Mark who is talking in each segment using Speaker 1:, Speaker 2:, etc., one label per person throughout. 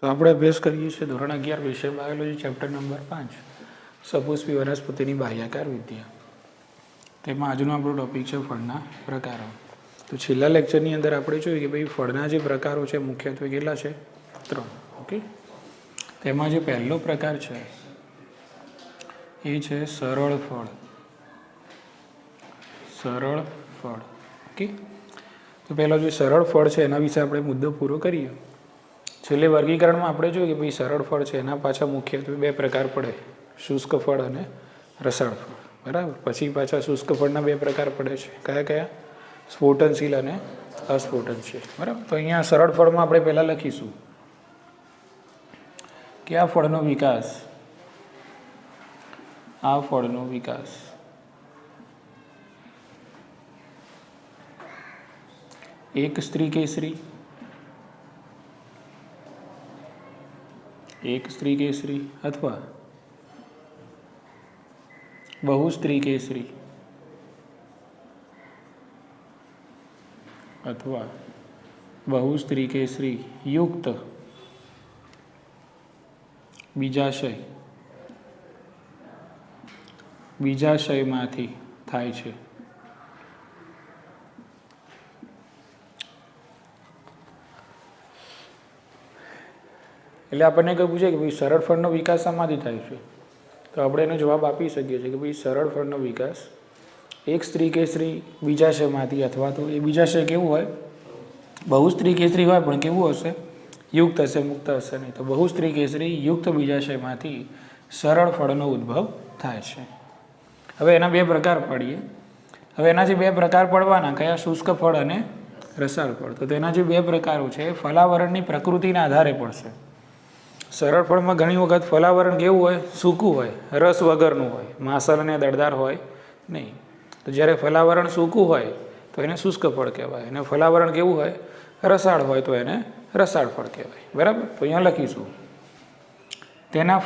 Speaker 1: તો આપણે અભ્યાસ કરીએ છીએ ધોરણ 11 વિષય બાયોલોજી ચેપ્ટર નંબર 5 સપુષ્પી વનસ્પતિની બાહ્યાકાર વિદ્યા. તેમાં આજનો આપણો ટોપિક છે ફળના પ્રકારો. તો છેલ્લા લેક્ચરની અંદર આપણે જોયું કે ભાઈ ફળના જે પ્રકારો છે મુખ્યત્વે કેટલા છે? 3. ઓકે, તેમાં જે પહેલો પ્રકાર છે એ છે સરળ ફળ. સરળ ફળ. ઓકે, તો પહેલો જે સરળ ફળ છે એના વિશે આપણે મુદ્દો પૂરો કરીએ. છેલ્લે વર્ગીકરણમાં આપણે જોઈએ કે ભાઈ સરળ ફળ છે એના પાછા મુખ્યત્વે 2 પ્રકાર પડે, શુષ્ક ફળ અને રસાળ ફળ. બરાબર, પછી પાછા શુષ્ક ફળના 2 પ્રકાર પડે છે. કયા કયા? સ્ફોટનશીલ અને અસ્ફોટનશીલ. બરાબર, તો અહીંયા સરળ ફળમાં આપણે પહેલાં લખીશું કે આ ફળનો વિકાસ એક સ્ત્રી કેસરી અથવા બહુ સ્ત્રી કેસરી યુક્ત બીજાશયમાંથી થાય છે. એટલે આપણને કહ્યું છે કે ભાઈ સરળ ફળનો વિકાસ શામાંથી થાય છે? તો આપણે એનો જવાબ આપી શકીએ છીએ કે ભાઈ સરળ ફળનો વિકાસ એક સ્ત્રી કેસરી બીજાશયમાંથી, અથવા તો એ બીજાશય કેવું હોય? બહુ સ્ત્રી કેસરી હોય પણ કેવું હશે? યુક્ત હશે, મુક્ત હશે નહીં. તો બહુ સ્ત્રી કેસરી યુક્ત બીજાશયમાંથી સરળ ફળનો ઉદ્ભવ થાય છે. હવે એના 2 પ્રકાર પાડીએ. હવે એના જે 2 પ્રકાર પડવાના કયા? શુષ્ક ફળ અને રસાળ ફળ. તો તેના જે 2 પ્રકારો છે ફલાવરણની પ્રકૃતિના આધારે પડશે. સરળ ફળમાં ઘણી વખત ફલાવરણ કેવું હોય? સૂકું હોય, રસ વગરનું હોય, માસલ અને દળદાર હોય નહીં. તો જ્યારે ફલાવરણ સૂકું હોય તો એને શુષ્ક ફળ કહેવાય, અને ફલાવરણ કેવું હોય? રસાળ હોય તો એને રસાળ ફળ કહેવાય. બરાબર, તો અહીંયા લખીશું તેના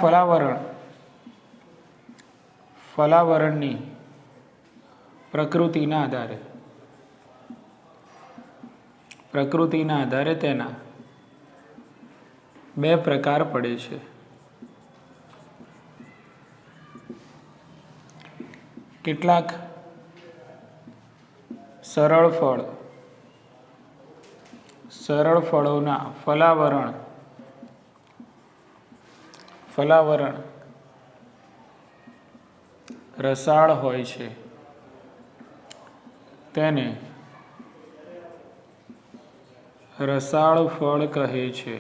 Speaker 1: ફલાવરણની પ્રકૃતિના આધારે તેના 2 પ્રકાર પડે છે. કેટલાક સરળ ફળોના ફલાવરણ રસાળ હોય છે, તેને રસાળ ફળ કહે છે.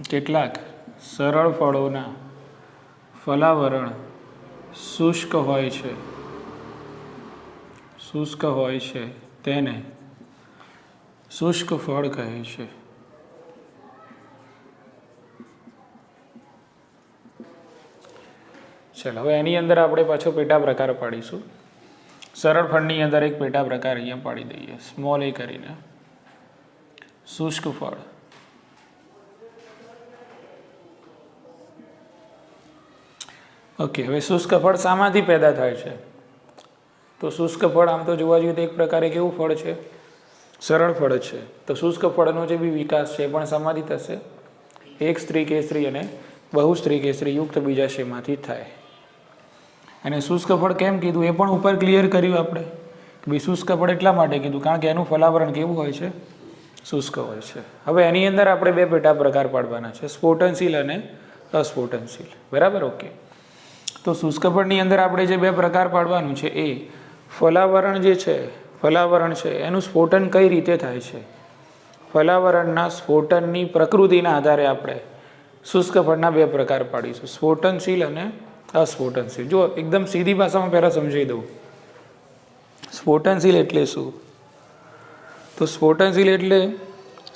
Speaker 1: કેટલાક સરળ ફળોના ફલાવરણ શુષ્ક હોય છે, તેને શુષ્ક ફળ કહે છે. ચાલો, હવે એની અંદર આપણે પાછો પેટા પ્રકાર પાડીશું. સરળ ફળની અંદર એક પેટા પ્રકાર અહીંયા પાડી દઈએ, સ્મોલ a કરીને, શુષ્ક ફળ. ઓકે, હવે શુષ્ક ફળ શામાંથી પેદા થાય છે? તો શુષ્ક ફળ આમ તો જોવા જઈએ તો એક પ્રકારે કેવું ફળ છે? સરળ ફળ છે. તો શુષ્ક ફળનો જે બી વિકાસ છે એ પણ શામાંથી થશે? એક સ્ત્રી કેસરી અને બહુ સ્ત્રી કેસરી યુક્ત બીજાશયમાંથી થાય. અને શુષ્ક ફળ કેમ કીધું એ પણ ઉપર ક્લિયર કર્યું આપણે કે ભાઈ શુષ્ક ફળ એટલા માટે કીધું કારણ કે એનું ફલાવરણ કેવું હોય છે? શુષ્ક હોય છે. હવે એની અંદર આપણે 2 પેટા પ્રકાર પાડવાના છે, સ્ફોટનશીલ અને અસ્ફોટનશીલ. બરાબર, ઓકે. તો શુષ્ક ફળની અંદર આપણે જે 2 પ્રકાર પાડવાનું છે એ ફલાવરણ છે એનું સ્ફોટન કઈ રીતે થાય છે? ફલાવરણના સ્ફોટનની પ્રકૃતિના આધારે આપણે શુષ્ક ફળના 2 પ્રકાર પાડીશું, સ્ફોટનશીલ અને અસ્ફોટનશીલ. જો એકદમ સીધી ભાષામાં પહેલાં સમજાવી દઉં, સ્ફોટનશીલ એટલે શું? તો સ્ફોટનશીલ એટલે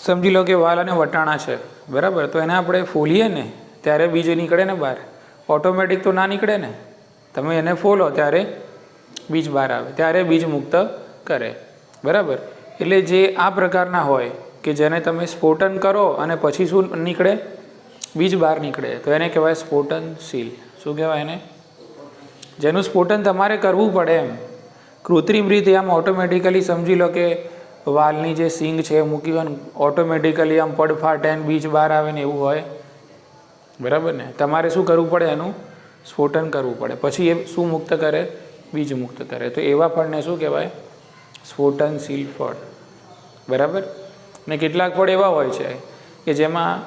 Speaker 1: સમજી લો કે વાલ અને વટાણા છે. બરાબર, તો એને આપણે ફોલીએ ને ત્યારે બીજ નીકળે ને બહાર. ઓટોમેટિક તો ના નીકળે ને, તમે એને ફોલો ત્યારે બીજ બહાર આવે, ત્યારે બીજ મુક્ત કરે. બરાબર, એટલે જે આ પ્રકારના હોય કે જેને તમે સ્ફોટન કરો અને પછી શું નીકળે? બીજ બહાર નીકળે, તો એને કહેવાય સ્ફોટનશીલ. શું કહેવાય એને? જેનું સ્ફોટન તમારે કરવું પડે એમ, કૃત્રિમ રીતે આમ ઓટોમેટિકલી સમજી લો કે વાલની જે સિંગ છે એ મૂકી હોય ને ઓટોમેટિકલી આમ પડ ફાટે ને બીજ બહાર આવે ને એવું હોય, બરાબર ને? તમારે શું કરવું પડે? એનું સ્ફોટન કરવું પડે, પછી એ શું મુક્ત કરે? બીજ મુક્ત કરે. તો એવા ફળને શું કહેવાય? સ્ફોટનશીલ ફળ, બરાબર. ને કેટલાક ફળ એવા હોય છે કે જેમાં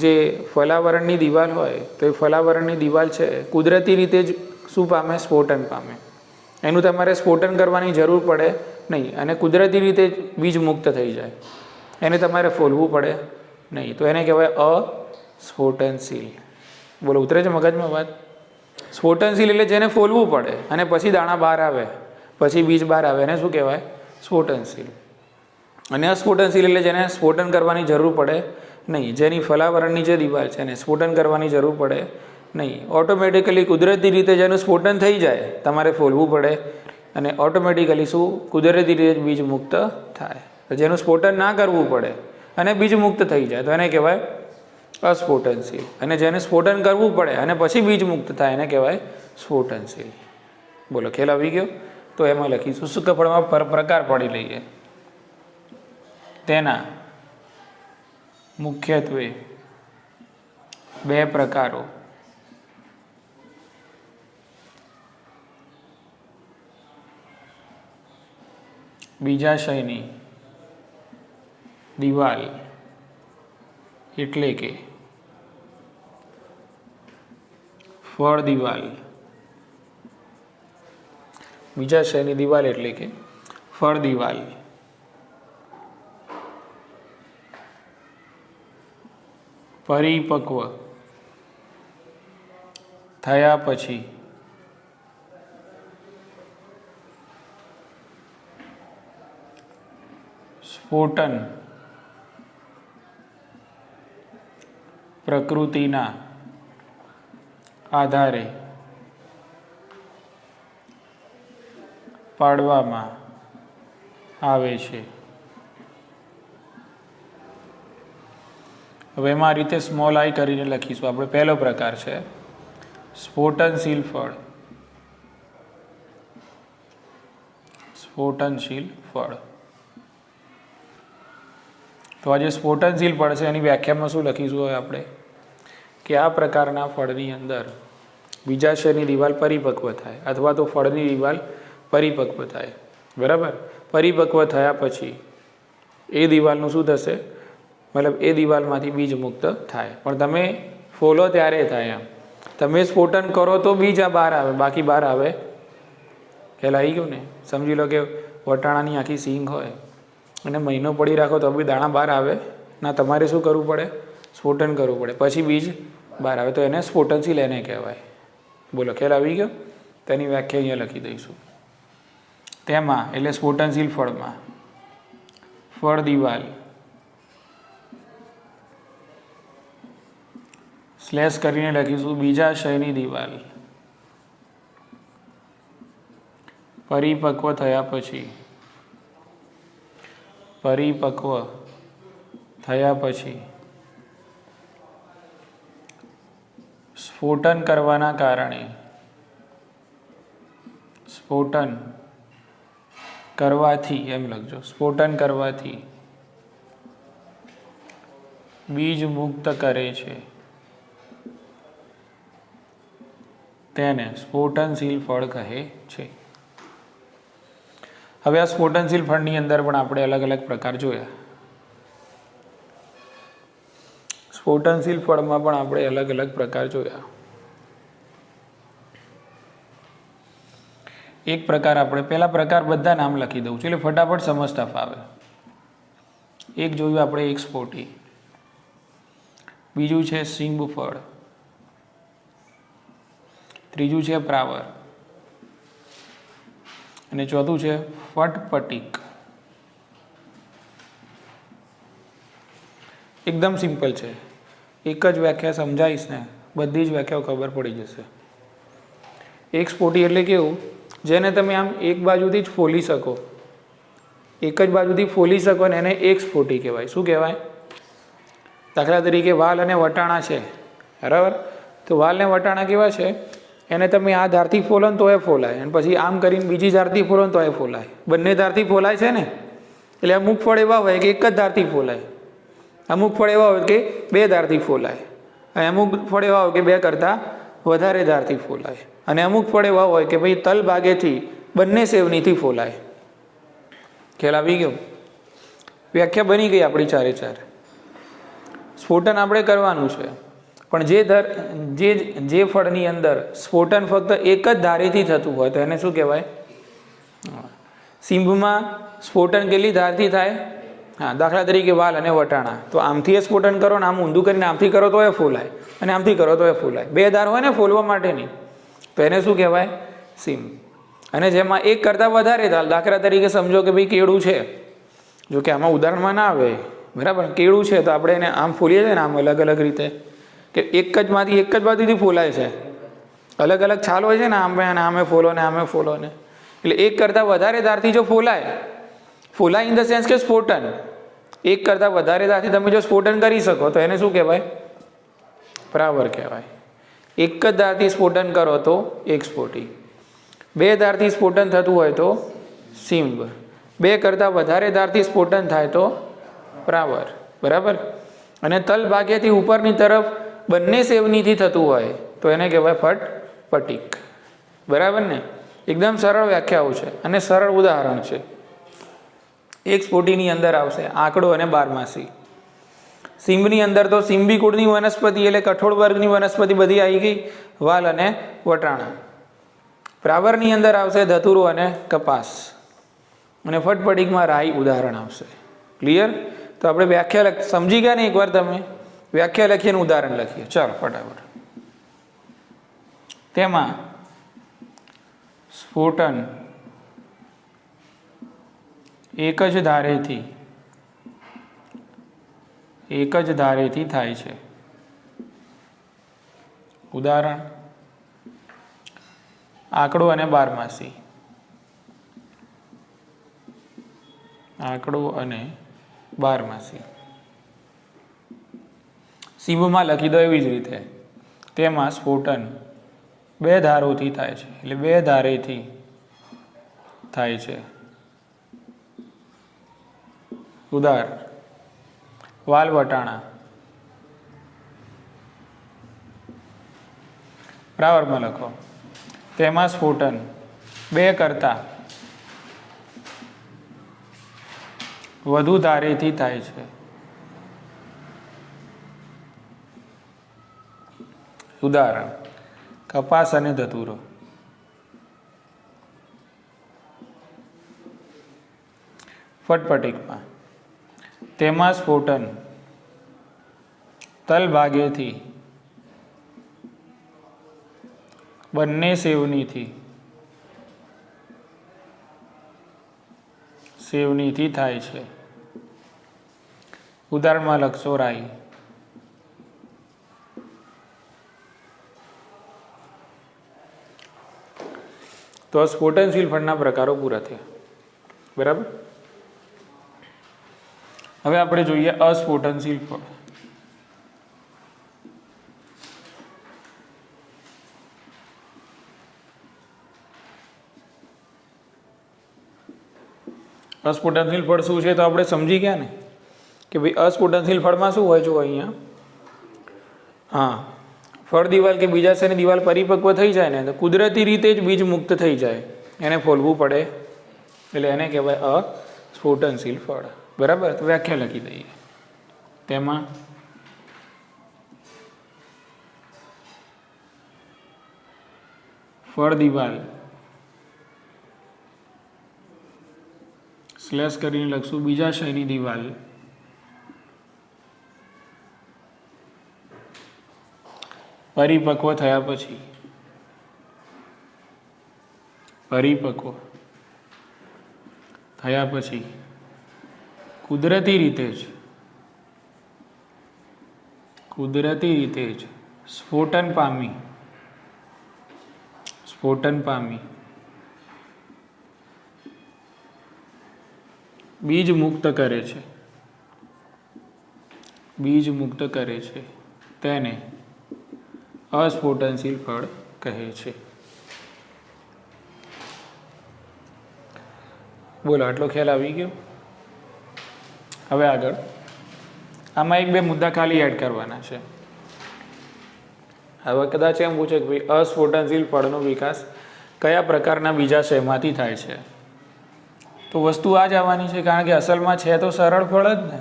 Speaker 1: જે ફલાવરણની દિવાલ હોય તો એ ફલાવરણની દિવાલ છે કુદરતી રીતે જ શું પામે? સ્ફોટન પામે. એનું તમારે સ્ફોટન કરવાની જરૂર પડે નહીં, અને કુદરતી રીતે જ બીજ મુક્ત થઈ જાય. એને તમારે ફોલવું પડે નહીં. તો એને કહેવાય અસ્ફોટનશીલ. બોલો, ઉતરે છે મગજમાં વાત? સ્ફોટનશીલ એટલે જેને ફોલવું પડે અને પછી દાણા બહાર આવે, પછી બીજ બહાર આવે, એને શું કહેવાય? સ્ફોટનશીલ. અને અસ્ફોટનશીલ એટલે જેને સ્ફોટન કરવાની જરૂર પડે નહીં, જેની ફલાવરણની જે દિવાલ છે એને સ્ફોટન કરવાની જરૂર પડે નહીં. ઓટોમેટિકલી કુદરતી રીતે જેનું સ્ફોટન થઈ જાય, તમારે ફોલવું પડે, અને ઓટોમેટિકલી શું? કુદરતી રીતે બીજ મુક્ત થાય. તો જેનું સ્ફોટન ના કરવું પડે અને બીજ મુક્ત થઈ જાય તો એને કહેવાય અસ્ફોટનશીલ. અને જેને સ્ફોટન કરવું પડે અને પછી બીજ મુક્ત થાય એને કહેવાય સ્ફોટનશીલ. બોલો, ખ્યાલ આવી ગયો? તો એમાં લખીશું શુષ્ક ફળમાં પ્રકાર પડી લઈએ. તેના મુખ્યત્વે બે પ્રકારો: બીજાશયની દિવાલ એટલે કે ફળ દિવાલ. બીજાશયની દિવાલ એટલે કે ફળ દિવાલ પરિપક્વ થયા પછી સ્ફોટન પ્રકૃતિના આધારે પાડવામાં આવે છે. હવે એમાં આ રીતે સ્મોલ આઈ કરીને લખીશું આપણે. પહેલો પ્રકાર છે સ્ફોટનશીલ ફળ. સ્ફોટનશીલ ફળ. તો આ જે સ્ફોટનશીલ ફળ છે એની વ્યાખ્યામાં શું લખીશું હવે આપણે? કે આ પ્રકારના ફળની અંદર બીજાશયની દિવાલ પરિપક્વ થાય, અથવા તો ફળની દિવાલ પરિપક્વ થાય, બરાબર. પરિપક્વ થયા પછી એ દિવાલનું શું થશે? મતલબ એ દિવાલમાંથી બીજ મુક્ત થાય. પણ તમે ફોલો ત્યારે થાય. એમ તમે સ્ફોટન કરો તો બીજ આ બહાર આવે, બાકી બહાર આવે. ખ્યાલ આવી ગયું ને? સમજી લો કે વટાણાની આખી સિંગ હોય અને મહિનો પડી રાખો તો બી દાણા બહાર આવે ના. તમારે શું કરવું પડે? સ્ફોટન કરવું પડે, પછી બીજ બહાર આવે. તો એને સ્ફોટનશીલ એને કહેવાય. બોલો, ખ્યાલ આવી ગયો? તેની વ્યાખ્યા અહીંયા લખી દઈશું. તેમાં એટલે સ્ફોટનશીલ ફળમાં ફળ દિવાલ સ્લેશ કરીને લખીશું બીજાશયની દિવાલ પરિપક્વ થયા પછી સ્ફોટન કરવાના કારણે સ્ફોટન કરવાથી એમ લખજો. સ્ફોટન કરવાથી બીજ મુક્ત કરે છે તેને સ્ફોટનશીલ ફળ કહે છે. હવે આ સ્ફોટનશીલ ફળની અંદર પણ આપણે અલગ અલગ પ્રકાર જોયા. સ્ફોટનશીલ ફળમાં પણ આપણે અલગ અલગ પ્રકાર જોયા. એક પ્રકાર આપણે પહેલા પ્રકાર બધા નામ લખી દઉં છું એટલે ફટાફટ સમજતા ફાવે. એક જોયું આપણે એક સ્ફોટી, બીજું છે સિંગ ફળ, ત્રીજું છે પ્રાવર, અને ચોથું છે ફટપટીક. એકદમ સિમ્પલ છે. એક જ વ્યાખ્યા સમજાવીશ ને બધી જ વ્યાખ્યાઓ ખબર પડી જશે. એક સ્ફોટી એટલે કેવું? જેને તમે આમ એક બાજુથી જ ફોલી શકો, એક જ બાજુથી ફોલી શકો ને એને એક સ્ફોટી કહેવાય. શું કહેવાય? દાખલા તરીકે વાલ અને વટાણા છે, બરાબર. તો વાલ ને વટાણા કેવા છે? એને તમે આ ધારથી ફોલો ને તો એ ફોલાય, અને પછી આમ કરીને બીજી ધારથી ફોલો ને તો એ ફોલાય. બંને ધારથી ફોલાય છે ને, એટલે અમુક ફળ એવા હોય કે એક જ ધારથી ફોલાય, અમુક ફળ એવા હોય કે બે ધારથી ફોલાય, અને અમુક ફળ એવા હોય કે બે કરતાં વધારે ધારથી ફોલાય, અને અમુક ફળ એવા હોય કે ભાઈ તલ ભાગેથી બંને સેવનીથી ફોલાય. ખ્યાલ આવી ગયો? વ્યાખ્યા બની ગઈ આપણી ચારે ચાર. સ્ફોટન આપણે કરવાનું છે, પણ જે ફળની અંદર સ્ફોટન ફક્ત એક જ ધારેથી થતું હોય તો એને શું કહેવાય? સિંભમાં સ્ફોટન કેટલી ધારથી થાય? હા, દાખલા તરીકે વાલ અને વટાણા, તો આમથી સ્ફોટન કરો ને આમ ઊંધું કરીને આમથી કરો તો એ ફોલાય, અને આમથી કરો તો એ ફોલાય. બે ધાર હોય ને ફોલવા માટેની, તો એને શું કહેવાય? સિંભ. અને જેમાં એક કરતાં વધારે ધાર, દાખલા તરીકે સમજો કે ભાઈ કેળું છે, જો કે આમાં ઉદાહરણમાં ના આવે, બરાબર, કેળું છે તો આપણે એને આમ ફોલીએ છીએ ને આમ અલગ અલગ રીતે, કે એક જ બાજુથી ફોલાય છે, અલગ અલગ છાલ હોય છે ને, આમે ફોલો ને આમે ફોલો ને, એટલે એક કરતાં વધારે ધારથી જો ફોલાય ઇન ધ સેન્સ કે સ્ફોટન, એક કરતાં વધારે ધારથી તમે જો સ્ફોટન કરી શકો તો એને શું કહેવાય? પ્રાવર કહેવાય. એક જ ધારથી સ્ફોટન કરો તો એક સ્ફોટી, બે ધારથી સ્ફોટન થતું હોય તો સિંભ, બે કરતાં વધારે ધારથી સ્ફોટન થાય તો પ્રાવર, બરાબર. અને તલ ભાગ્યથી ઉપરની તરફ બંને સેવનીથી થતું હોય તો એને કહેવાય ફટપટીક, બરાબર ને? એકદમ સરળ વ્યાખ્યાઓ છે અને સરળ ઉદાહરણ છે. એક સ્ફોટીની અંદર આવશે આંકડો અને બારમાસી. સિંભની અંદર તો સિંભી કુળની વનસ્પતિ એટલે કઠોળ વર્ગની વનસ્પતિ બધી આવી ગઈ, વાલ અને વટાણા. પ્રાવરની અંદર આવશે ધતુરો અને કપાસ, અને ફટપટીકમાં રાઈ ઉદાહરણ આવશે. ક્લિયર? તો આપણે વ્યાખ્યા સમજી ગયા ને? એકવાર તમે વ્યાખ્યા લખીએ અને ઉદાહરણ લખીએ. ચાલો ફટાફટ. તેમાં સ્ફોટન એક જ ધારેથી થાય છે. ઉદાહરણ આંકડો અને બારમાસી. આંકડો અને બારમાસી. સિંભમાં લખી દો એવી જ રીતે. તેમાં સ્ફોટન બે ધારોથી થાય છે, એટલે બે ધારેથી થાય છે. ઉદાહરણ વાલ વટાણા. પ્રાવરમાં લખો. તેમાં સ્ફોટન બે કરતાં વધુ ધારેથી થાય છે. ઉદાહરણ કપાસ અને ધતુરો. ફટપટીકમાં તેમાં સ્ફોટન તલ ભાગેથી બંને સેવનીથી થાય છે. ઉદાહરણમાં લખશો રાઈ. તો સ્ફોટનશીલ ફળના પ્રકારો પૂરા થયા, બરાબર. હવે આપણે જોઈએ અસ્ફોટનશીલ ફળ. અસ્ફોટનશીલ ફળ શું છે તો આપણે સમજી ગયા ને કે ભાઈ અસ્ફોટનશીલ ફળમાં શું હોય? જો અહીંયા હા, ફળ દિવાલ કે બીજાશયની દિવાલ પરિપક્વ થઈ જાય ને તો કુદરતી રીતે જ બીજ મુક્ત થઈ જાય, એને ફોલવું પડે, એટલે એને કહેવાય અસ્ફોટનશીલ ફળ, બરાબર. તો વ્યાખ્યા લખી દઈએ. તેમાં ફળ દિવાલ સ્લેશ કરીને લખશું બીજાશયની દિવાલ પરિપક્વ થયા પછી કુદરતી રીતે જ સ્ફોટન પામી બીજ મુક્ત કરે છે તેને અસ્ફોટનશીલ ફળ કહે છે. બોલો, આટલો ખ્યાલ આવી ગયો? હવે આગળ આમાં એક બે મુદ્દા ખાલી એડ કરવાના છે. હવે કદાચ એમ પૂછે કે ભાઈ અસ્ફોટનશીલ ફળનો વિકાસ કયા પ્રકારના બીજાશયમાંથી થાય છે, તો વસ્તુ આ જ આવવાની છે, કારણ કે અસલમાં છે તો સરળ ફળ જ ને.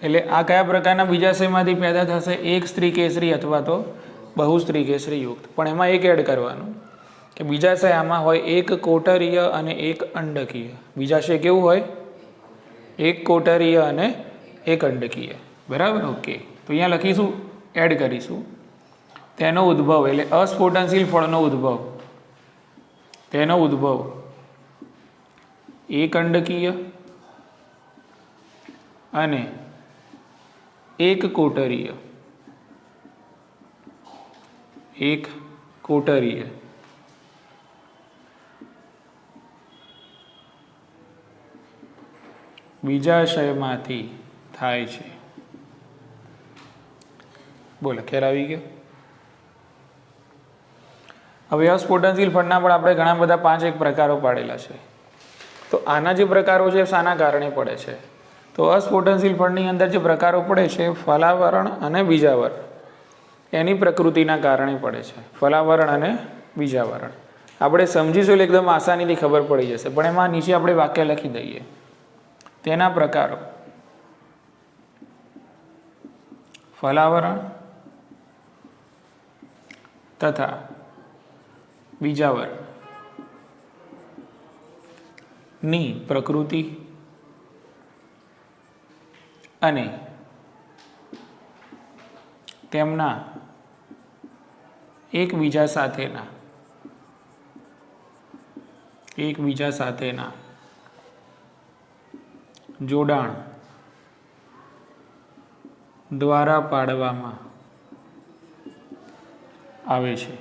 Speaker 1: એટલે આ કયા પ્રકારના બીજાશયમાંથી પેદા થશે? એક સ્ત્રી કેસરી અથવા તો બહુ સ્ત્રી કેસરી યુક્ત. પણ એમાં એક એડ કરવાનું કે બીજાશય આમાં હોય એક કોટરીય અને એક અંડકીય. બીજાશય કેવું હોય? એક કોટરીય અને એક અંડકીય. બરાબર, ઓકે. તો અહીંયા લખીશું, એડ કરીશું તેનો ઉદ્ભવ, એટલે અસ્ફોટનશીલ ફળનો ઉદ્ભવ, તેનો ઉદ્ભવ એક અંડકીય અને એક કોટરીય, એક કોટરીય બીજાશયમાંથી થાય છે. બોલો, ખ્યાલ આવી ગયો? હવે અસ્ફોટનશીલ ફળના પણ આપણે ઘણા બધા 5 પ્રકારો પાડેલા છે. તો આના જે પ્રકારો છે શાના કારણે પડે છે? તો અસ્ફોટનશીલ ફળની અંદર જે પ્રકારો પડે છે ફલાવરણ અને બીજાવરણ, એની પ્રકૃતિના કારણે પડે છે. ફલાવરણ અને બીજાવરણ આપણે સમજીશું એટલે એકદમ આસાનીથી ખબર પડી જશે. પણ એમાં નીચે આપણે વાક્ય લખી દઈએ, તેના પ્રકારો ફલાવરણ તથા બીજાવરણ ની પ્રકૃતિ અને તેમના એકબીજા સાથેના જોડાણ દ્વારા પાડવામાં આવે છે.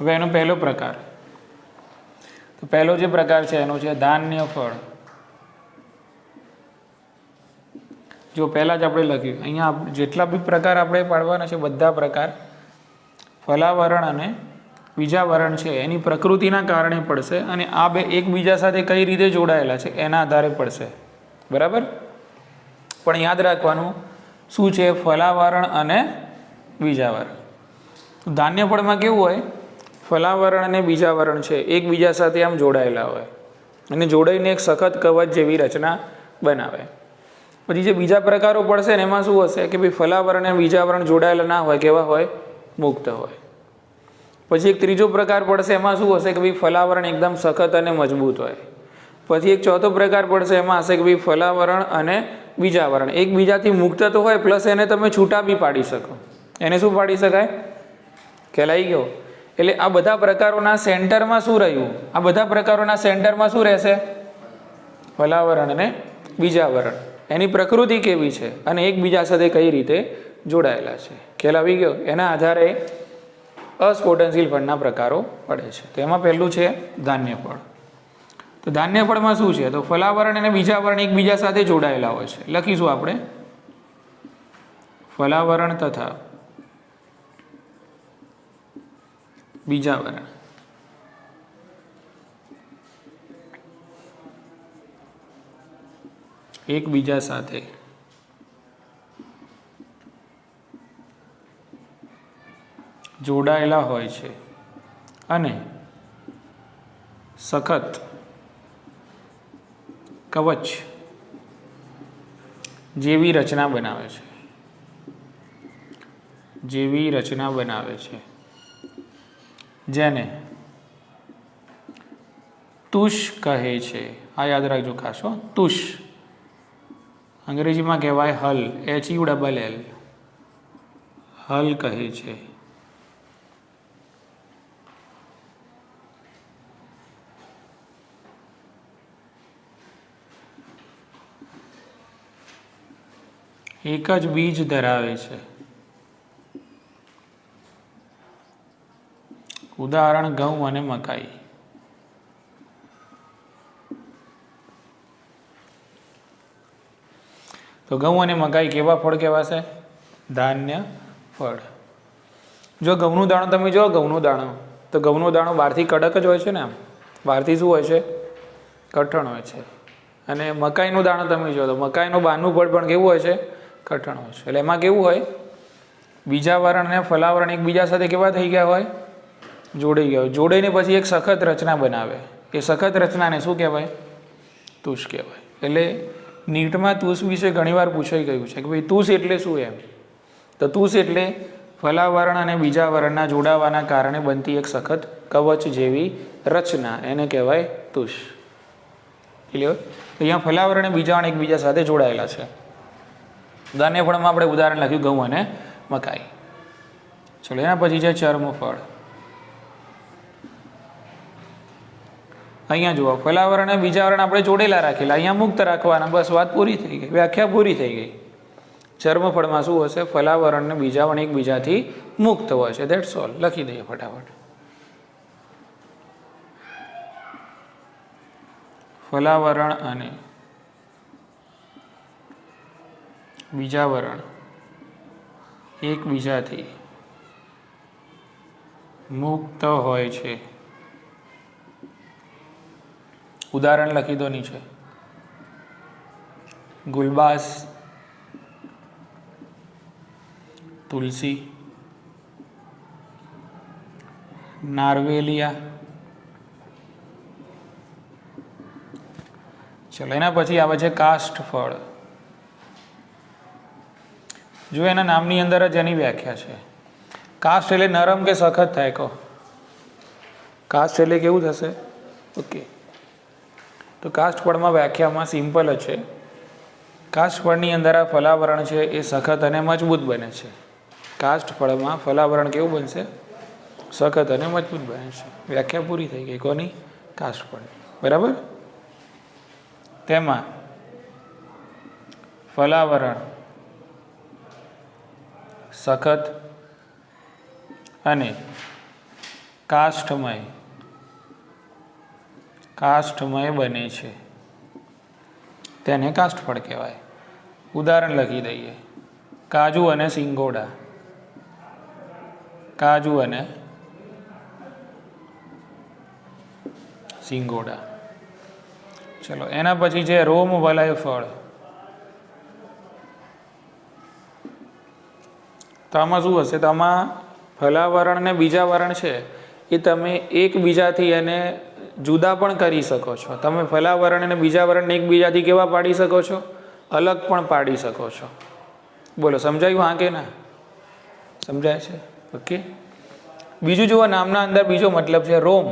Speaker 1: હવે એનો પહેલો પ્રકાર, તો પહેલો જે પ્રકાર છે એનો છે ધાન્ય ફળ. જો પહેલા જ આપણે લખ્યું, અહીંયા જેટલા બી પ્રકાર આપણે પાડવાના છે બધા પ્રકાર ફલાવરણ અને બીજાવરણ છે એની પ્રકૃતિના કારણે પડશે, અને આ બે એકબીજા સાથે કઈ રીતે જોડાયેલા છે એના આધારે પડશે. બરાબર? પણ યાદ રાખવાનું શું છે? ફલાવરણ અને બીજાવરણ. ધાન્ય ફળમાં કેવું હોય? ફલાવરણ અને બીજાવરણ છે એકબીજા સાથે આમ જોડાયેલા હોય અને જોડાઈને એક સખત કવચ જેવી રચના બનાવે. પછી જે બીજા પ્રકારો પડશે ને એમાં શું હશે કે ભાઈ ફલાવરણ અને બીજાવરણ જોડાયેલા ના હોય, કેવા હોય? મુક્ત હોય. પછી એક ત્રીજો પ્રકાર પડશે, એમાં શું હશે કે ભાઈ ફલાવરણ એકદમ સખત અને મજબૂત હોય. પછી એક ચોથો પ્રકાર પડશે, એમાં હશે કે ભાઈ ફલાવરણ અને બીજાવરણ એકબીજાથી મુક્ત તો હોય, પ્લસ એને તમે છૂટા બી પાડી શકો. એને શું પાડી શકાય? ખ્યાલ આવી ગયો? એટલે આ બધા પ્રકારોના સેન્ટરમાં શું રહ્યું? આ બધા પ્રકારોના સેન્ટરમાં શું રહેશે? ફલાવરણ અને બીજાવરણ. એની પ્રકૃતિ કેવી છે અને એકબીજા સાથે કઈ રીતે જોડાયેલા છે. ખ્યાલ આવી ગયો? એના આધારે અસ્ફોટનશીલ ફળના પ્રકારો પડે છે. તો એમાં પહેલું છે ધાન્ય ફળ. તો ધાન્ય ફળમાં શું છે? તો ફલાવરણ અને બીજાવરણ એકબીજા સાથે જોડાયેલા હોય છે. લખીશું આપણે ફલાવરણ તથા બીજાવરણ એકબીજા સાથે જોડાયેલા હોય છે અને સખત કવચ જેવી રચના બનાવે છે. જેને તુષ કહે છે. આ યાદ રાખજો ખાસ હો. તુષ અંગ્રેજીમાં કહેવાય હલ, HULL, હલ કહે છે. એક જ બીજ ધરાવે છે. ઉદાહરણ ઘઉં અને મકાઈ. તો ઘઉં અને મકાઈ કેવા ફળ કહેવાશે? ધાન્ય ફળ. જો ઘઉંનું દાણો તમે જો ઘઉંનો દાણો, તો ઘઉંનો દાણો બહારથી કડક જ હોય છે ને, આમ બહારથી શું હોય છે? કઠણ હોય છે. અને મકાઈનું દાણો તમે જો તો મકાઈનું બહારનું પડ પણ કેવું હોય છે? કઠણ હોય છે. એટલે એમાં કેવું હોય? બીજાવરણ અને ફલાવરણ એકબીજા સાથે કેવા થઈ ગયા હોય? જોડાઈ ગયા હોય. જોડાઈને પછી એક સખત રચના બનાવે. એ સખત રચનાને શું કહેવાય? તુષ કહેવાય. એટલે નીટમાં તુષ વિશે ઘણીવાર પૂછાઈ ગયું છે કે ભાઈ તુષ એટલે શું એમ? તો તુષ એટલે ફલાવરણ અને બીજાવરણના જોડાવાના કારણે બનતી એક સખત કવચ જેવી રચના, એને કહેવાય તુષ. ક્લિયર? અહીંયા ફલાવરણ અને બીજાવરણ એકબીજા સાથે જોડાયેલા છે. દાનેફળમાં આપણે ઉદાહરણ લખ્યું ઘઉં અને મકાઈ. ચલો, એના પછી છે ચર્મફળ. અહીંયા જુઓ, ફલાવરણ અને બીજાવરણ આપણે જોડેલા રાખેલા, અહીંયા મુક્ત રાખવાના, બસ વાત પૂરી થઈ ગઈ, વ્યાખ્યા પૂરી થઈ ગઈ. ચર્મફળમાં શું હશે? ફલાવરણ અને બીજાવરણ એકબીજાથી મુક્ત હોય છે. That's all. લખી દઈએ ફટાફટ. ફલાવરણ અને બીજાવરણ એકબીજાથી મુક્ત હોય છે. ઉદાહરણ લખી દો નીચે. ગુલબાસ, તુલસી, નાર્વેલિયા. ચલો, એના પછી આવે છે કાષ્ઠફળ. જો એના નામની અંદર જ એની વ્યાખ્યા છે. કાષ્ઠ એટલે નરમ કે સખત થાય કહો? કાષ્ઠ એટલે કેવું થશે? ઓકે, તો કાષ્ઠફળમાં વ્યાખ્યામાં સિમ્પલ જ છે. કાષ્ઠફળની અંદર આ ફલાવરણ છે એ સખત અને મજબૂત બને છે. કાષ્ઠફળમાં ફલાવરણ કેવું બનશે? સખત અને મજબૂત બને છે. વ્યાખ્યા પૂરી થઈ ગઈ કોની? કાષ્ઠફળ. બરાબર? તેમાં ફલાવરણ સખત અને કાષ્ઠમય બને છે, તેને કાષ્ઠફળ કહેવાય. ઉદાહરણ લખી દઈએ. કાજુ અને સિંગોડા. કાજુ અને સિંગોડા. ચલો, એના પછી છે રોમ વલય ફળ. તો આમાં શું હશે? તો આમાં ફલાવરણ અને બીજાવરણ છે એ તમે એકબીજાથી એને જુદા પણ કરી શકો છો. તમે ફલાવરણ અને બીજાવરણને એકબીજાથી કેવા પાડી શકો છો? અલગ પણ પાડી શકો છો. બોલો, સમજાયું? હા કે ના? સમજાય છે? ઓકે. બીજું જુઓ, નામના અંદર બીજો મતલબ છે રોમ.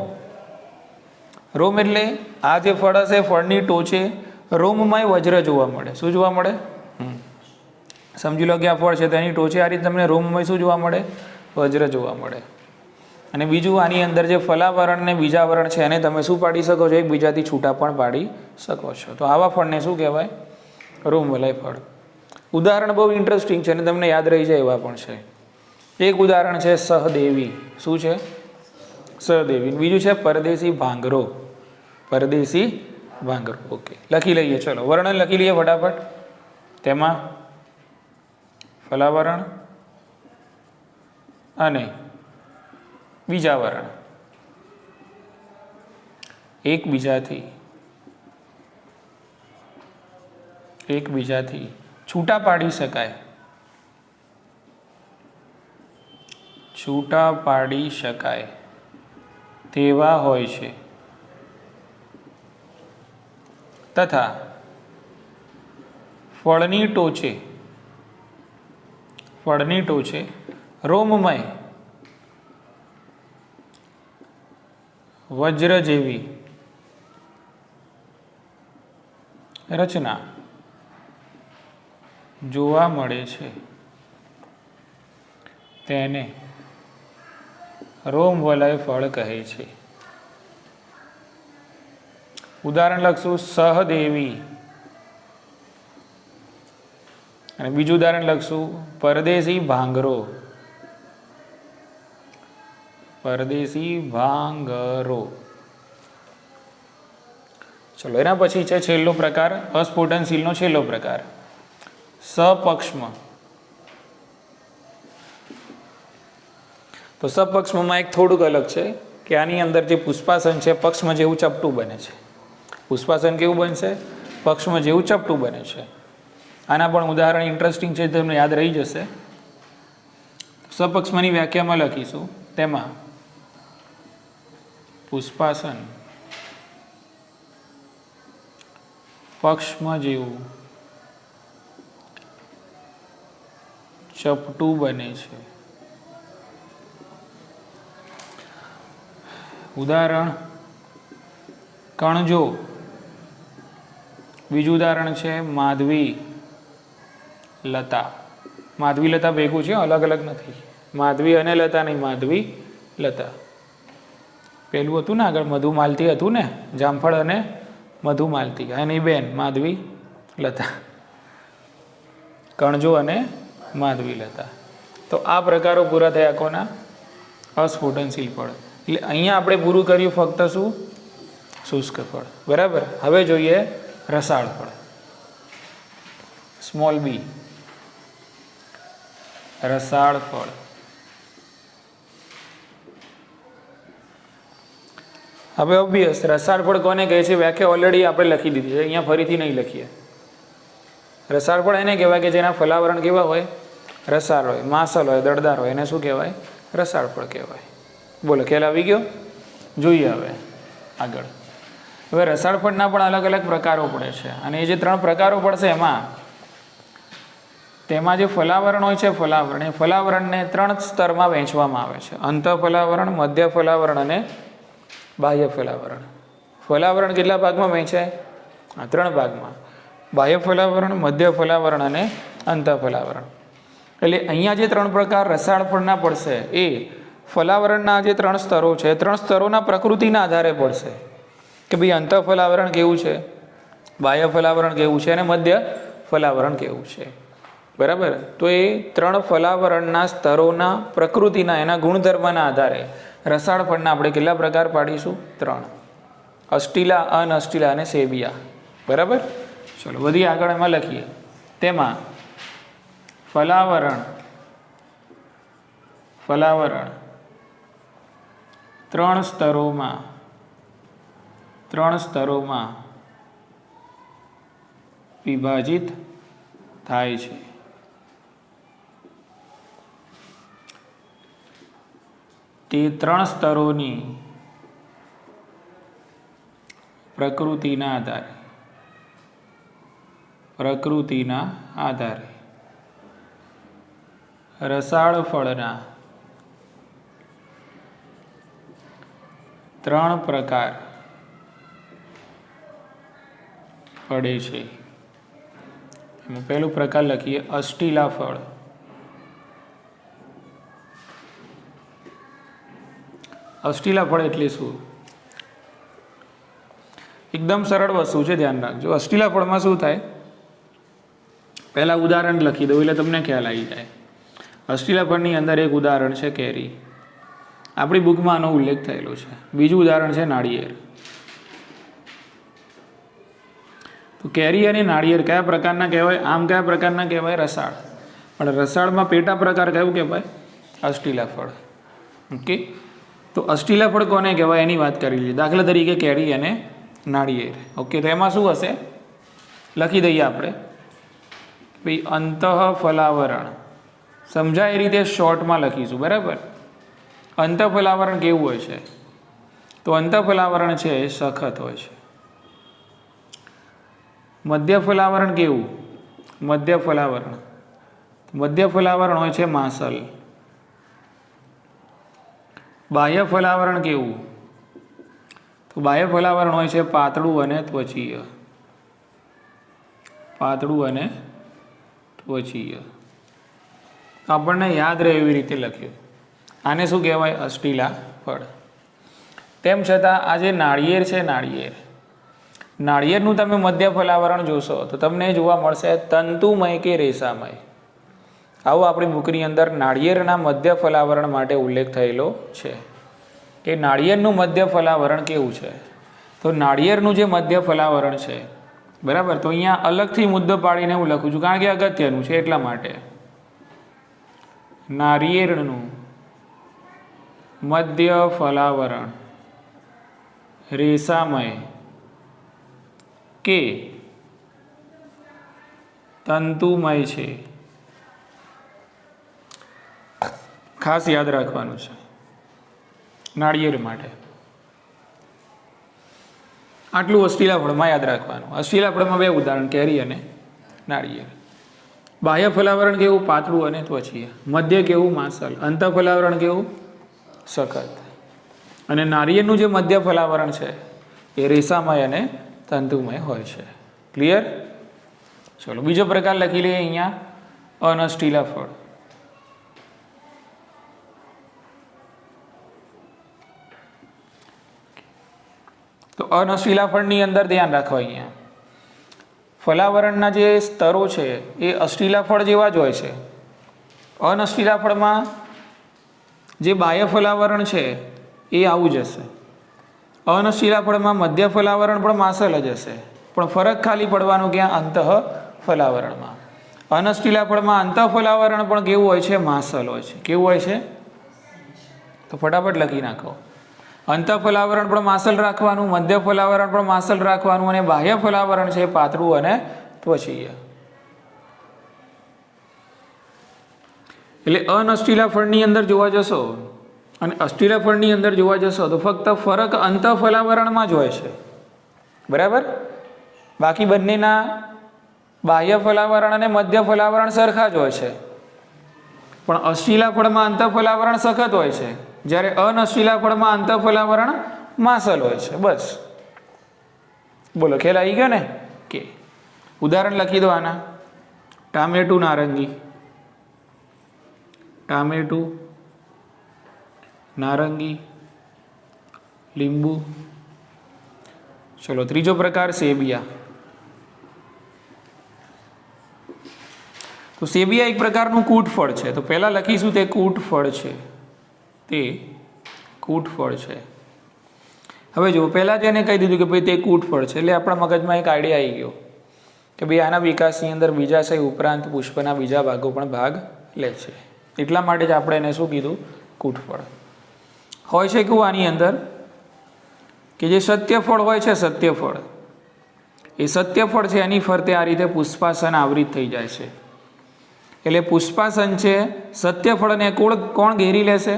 Speaker 1: રોમ એટલે આ જે ફળ હશે, ફળની ટોચે રોમમય વજ્ર જોવા મળે. શું જોવા મળે? સમજી લો કે આ ફળ છે, તેની ટોચે આ રીતે તમને રોમમય શું જોવા મળે? વજ્ર જોવા મળે. અને બીજું, આની અંદર જે ફલાવરણ ને બીજાવરણ છે એને તમે શું પાડી શકો છો? એકબીજાથી છૂટા પણ પાડી શકો છો. તો આવા ફળને શું કહેવાય? રોમવલય ફળ. ઉદાહરણ બહુ ઇન્ટરેસ્ટિંગ છે અને તમને યાદ રહી જાય એવા પણ છે. એક ઉદાહરણ છે સહદેવી. શું છે? સહદેવી. બીજું છે પરદેશી ભાંગરો. પરદેશી ભાંગરો. ઓકે, લખી લઈએ. ચલો, વર્ણન લખી લઈએ ફટાફટ. તેમાં ફલાવરણ અને બીજાવરણ એકબીજાથી છૂટા પાડી શકાય. છૂટા પાડી શકાય તેવા હોય છે તથા ફળની ટોચે રોમમય વજ્ર જેવી રચના જોવા મળે છે, તેને રોમવલય ફળ કહે છે. ઉદાહરણ લખશું સહદેવી અને બીજું ઉદાહરણ લખશું પરદેશી ભાંગરો. પરદેશી ભાંગરો. ચલો, એના પછી છે છેલ્લો પ્રકાર, અસ્ફુટનશીલનો છેલ્લો પ્રકાર, સપક્ષ્મ. તો સપક્ષ્મમાં એક થોડુંક અલગ છે કે આની અંદર જે પુષ્પાસન છે પક્ષમાં જેવું ચપટું બને છે. પુષ્પાસન કેવું બનશે? પક્ષમાં જેવું ચપટું બને છે. આના પણ ઉદાહરણ ઇન્ટરેસ્ટિંગ છે, તમને યાદ રહી જશે. સપક્ષમાંની વ્યાખ્યામાં લખીશું. તેમાં પુષ્પાસન પક્ષમાં જેવું ચપટું બને છે. ઉદાહરણ કણજો. બીજું ઉદાહરણ છે માધવી લતા. માધવી લતા ભેગું છે, અલગ અલગ નથી. માધવી અને લતા નહીં, માધવી લતા. પેલું હતું ને આગળ મધુમાલતી હતું ને, જામફળ અને મધુમાલતી, એની બેન માધવી લતા. કણજો અને માધવી લતા. તો આ પ્રકારો પૂરા થયા કોના? અસ્ફુટનશીલ ફળ. એટલે અહીંયા આપણે પૂરું કર્યું ફક્ત શું? શુષ્ક ફળ. બરાબર. હવે જોઈએ રસાળ ફળ. સ્મોલ બી, રસાળ ફળ. હવે ઓબ્વિયસ રસાળ ફળ કોને કહે છે? વ્યાખ્યા ઓલરેડી આપણે લખી દીધી છે, અહીંયા ફરીથી નહીં લખીએ. રસાળ ફળ એને કહેવાય કે જેના ફલાવરણ કેવા હોય? રસાળ હોય, માસલ હોય, દળદાર હોય. એને શું કહેવાય? રસાળ ફળ કહેવાય. બોલો, ખ્યાલ આવી ગયો? જોઈએ હવે આગળ. હવે રસાળ ફળના પણ અલગ અલગ પ્રકારો પડે છે, અને એ જે 3 પ્રકારો પડશે તેમાં જે ફલાવરણ હોય છે, ફલાવરણ, એ ફલાવરણને 3 સ્તરમાં વહેંચવામાં આવે છે: અંત ફલાવરણ, મધ્ય ફલાવરણ અને બાહ્ય ફલાવરણ. ફલાવરણ કેટલા ભાગમાં વહેંચાય? 3 ભાગમાં: બાહ્ય ફલાવરણ, મધ્ય ફલાવરણ અને અંત ફલાવરણ. એટલે અહીંયા જે 3 પ્રકાર રસાળ ફળના પડશે એ ફલાવરણના જે 3 સ્તરો છે, 3 સ્તરોના પ્રકૃતિના આધારે પડશે કે ભાઈ અંત ફલાવરણ કેવું છે, બાહ્ય ફલાવરણ કેવું છે અને મધ્ય ફલાવરણ કેવું છે. બરાબર. તો એ 3 ફલાવરણના સ્તરોના પ્રકૃતિના, એના ગુણધર્મના આધારે રસાળ ફળના આપણે કેટલા પ્રકાર પાડીશું? 3: અષ્ટિલા, અનઅષ્ટિલા અને સેબિયા. બરાબર. ચલો વધી આગળ એમાં લખીએ. તેમાં ફલાવરણ 3 સ્તરોમાં વિભાજિત થાય છે. તે 3 સ્તરોની પ્રકૃતિના આધારે રસાળ ફળના 3 પ્રકાર પડે છે. એમાં પહેલું પ્રકાર લખીએ અષ્ટિલા ફળ. અષ્ટિલા ફળ એટલે શું? એકદમ સરળ વસ્તુ છે, ધ્યાન રાખજો. અષ્ટિલા ફળમાં શું થાય? પહેલાં ઉદાહરણ લખી દઉં એટલે તમને ખ્યાલ આવી જાય. અષ્ટિલા ફળની અંદર એક ઉદાહરણ છે કેરી. આપણી બુકમાં આનો ઉલ્લેખ થયેલો છે. બીજું ઉદાહરણ છે નાળિયેર. તો કેરી અને નાળિયેર કયા પ્રકારના કહેવાય? આમ કયા પ્રકારના કહેવાય? રસાળ. પણ રસાળમાં પેટા પ્રકાર કયું કહેવાય? અષ્ટિલા ફળ. ઓકે. તો અષ્ટિલા ફળ કોને કહેવાય એની વાત કરી લઈએ. દાખલા તરીકે કેરી અને નાળિયેર. ઓકે. તો એમાં શું હશે? લખી દઈએ આપણે ભાઈ અંતઃ ફલાવરણ. સમજાય એ રીતે શોર્ટમાં લખીશું. બરાબર. અંતઃ ફલાવરણ કેવું હોય છે? તો અંતઃ ફલાવરણ છે એ સખત હોય છે. મધ્ય ફલાવરણ કેવું? મધ્ય ફલાવરણ હોય છે માસલ. બાહ્ય ફલાવરણ કેવું? તો બાહ્ય ફલાવરણ હોય છે પાતળું અને ત્વચીય. આપણને યાદ રહે એવી રીતે લખ્યું. આને શું કહેવાય? અષ્ટિલા ફળ. તેમ છતાં આ જે નાળિયેર છે, નાળિયેરનું તમે મધ્ય ફલાવરણ જોશો તો તમને જોવા મળશે તંતુમય કે રેસામય. આવો આપણી બુકની અંદર નાળિયેરના મધ્ય ફલાવરણ માટે ઉલ્લેખ થયેલો છે કે નાળિયેરનું મધ્ય ફલાવરણ કેવું છે. તો નાળિયેરનું જે મધ્ય ફલાવરણ છે, બરાબર, તો અહીંયા અલગથી મુદ્દો પાડીને હું લખું છું કારણ કે અગત્યનું છે એટલા માટે. નાળિયેરનું મધ્ય ફલાવરણ રેસામય કે તંતુમય છે. ખાસ યાદ રાખવાનું છે નાળિયેર માટે. આટલું અષ્ટીલા ફળમાં યાદ રાખવાનું. અષ્ટીલા ફળમાં બે ઉદાહરણ, કેરી અને નાળિયેર. બાહ્ય ફલાવરણ કેવું? પાતળું અને ત્વચીય. મધ્ય કેવું? માસલ. અંત ફલાવરણ કેવું? સખત. અને નાળિયેરનું જે મધ્ય ફલાવરણ છે એ રેસામય અને તંતુમય હોય છે. ક્લિયર? ચલો બીજો પ્રકાર લખી લઈએ અહીંયા, અનઅષ્ટીલા ફળ. તો અનઅષ્ટીલા ફળની અંદર ધ્યાન રાખો, અહીંયા ફલાવરણના જે સ્તરો છે એ અષ્ટીલા ફળ જેવા જ હોય છે. અનઅષ્ટીલા ફળમાં જે બાહ્ય ફલાવરણ છે એ આવું જ હશે. અનઅષ્ટીલા ફળમાં મધ્ય ફલાવરણ પણ માસલ જ હશે, પણ ફરક ખાલી પડવાનો ક્યાં? અંતઃ ફલાવરણમાં. અનઅષ્ટીલા ફળમાં અંતઃ ફલાવરણ પણ કેવું હોય છે? માસલ હોય છે. કેવું હોય છે? તો ફટાફટ લખી નાખો. અંતઃ ફલાવરણ પણ માસલ રાખવાનું, મધ્ય ફલાવરણ પણ માસલ રાખવાનું, અને બાહ્ય ફલાવરણ છે પાતળું અને ત્વચીય. એટલે અનઅષ્ટીલા ફળની અંદર જોવા જશો અને અષ્ટીલા ફળની અંદર જોવા જશો તો ફક્ત ફરક અંતઃ ફલાવરણમાં જ હોય છે. બરાબર? બાકી બંનેના બાહ્ય ફલાવરણ અને મધ્ય ફલાવરણ સરખા જ હોય છે, પણ અષ્ટીલા ફળમાં અંતઃ ફલાવરણ સખત હોય છે, જ્યારે અનઅષ્ટીલા ફળમાં અંતઃ ફલાવરણ માસલ હોય છે. બસ બોલો, ખ્યાલ આવી ગયો ને? કે ઉદાહરણ લખી દો આના. ટામેટું નારંગી. ટામેટું નારંગી, લીંબુ. ચલો ત્રીજો પ્રકાર સેબિયા. તો સેબિયા એક પ્રકારનું કૂટ ફળ છે. તો પહેલા લખીશું તે કૂટ ફળ છે. તે કૂટ ફળ છે. હવે જો પહેલાં જ એને કહી દીધું કે ભાઈ તે કૂટ ફળ છે, એટલે આપણા મગજમાં એક આઈડિયા આવી ગયો કે ભાઈ આના વિકાસની અંદર બીજાશય ઉપરાંત પુષ્પના બીજા ભાગો પણ ભાગ લે છે. એટલા માટે જ આપણે એને શું કીધું? કૂટ ફળ. હોય છે કેવું આની અંદર કે જે સત્યફળ હોય છે, સત્યફળ, એ સત્યફળ છે એની ફરતે આ રીતે પુષ્પાસન આવૃત થઈ જાય છે. એટલે પુષ્પાસન છે સત્યફળને કોણ ઘેરી લેશે?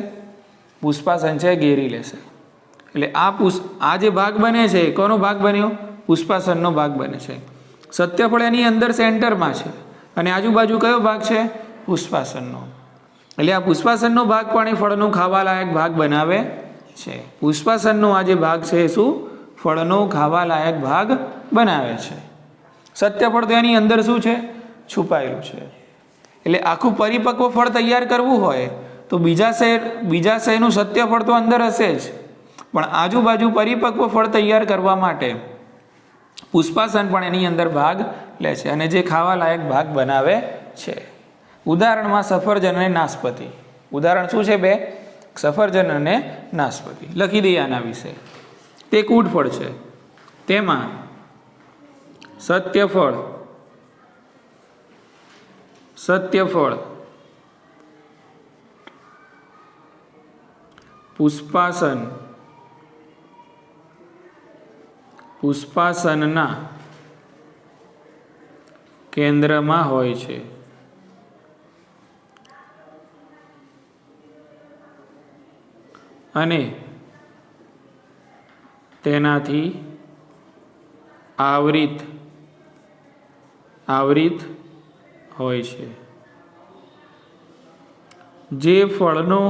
Speaker 1: પુષ્પાસન છે ઘેરી લેશે. એટલે આ જે ભાગ બને છે કોનો ભાગ બન્યો? પુષ્પાસનનો ભાગ બને છે. સત્યફળ એની અંદર સેન્ટરમાં છે અને આજુબાજુ કયો ભાગ છે? પુષ્પાસનનો. એટલે આ પુષ્પાસનનો ભાગ પણ એ ફળનું ખાવા લાયક ભાગ બનાવે છે. પુષ્પાસનનો આ જે ભાગ છે શું? ફળનો ખાવા લાયક ભાગ બનાવે છે. સત્યફળ તો એની અંદર શું છે? છુપાયેલું છે. એટલે આખું પરિપક્વ ફળ તૈયાર કરવું હોય તો બીજા શયનું સત્યફળ તો અંદર હશે જ, પણ આજુબાજુ પરિપક્વ ફળ તૈયાર કરવા માટે પુષ્પાસન પણ એની અંદર ભાગ લે છે અને જે ખાવા લાયક ભાગ બનાવે છે. ઉદાહરણમાં સફરજન અને નાશપતિ. ઉદાહરણ શું છે? બે, સફરજન અને નાશપતિ. લખી દઈએ આના વિશે. તે કૂટ ફળ છે. તેમાં સત્યફળ પુષ્પાસનના કેન્દ્રમાં હોય છે. અને તેનાથી આવૃત હોય છે. જે ફળનો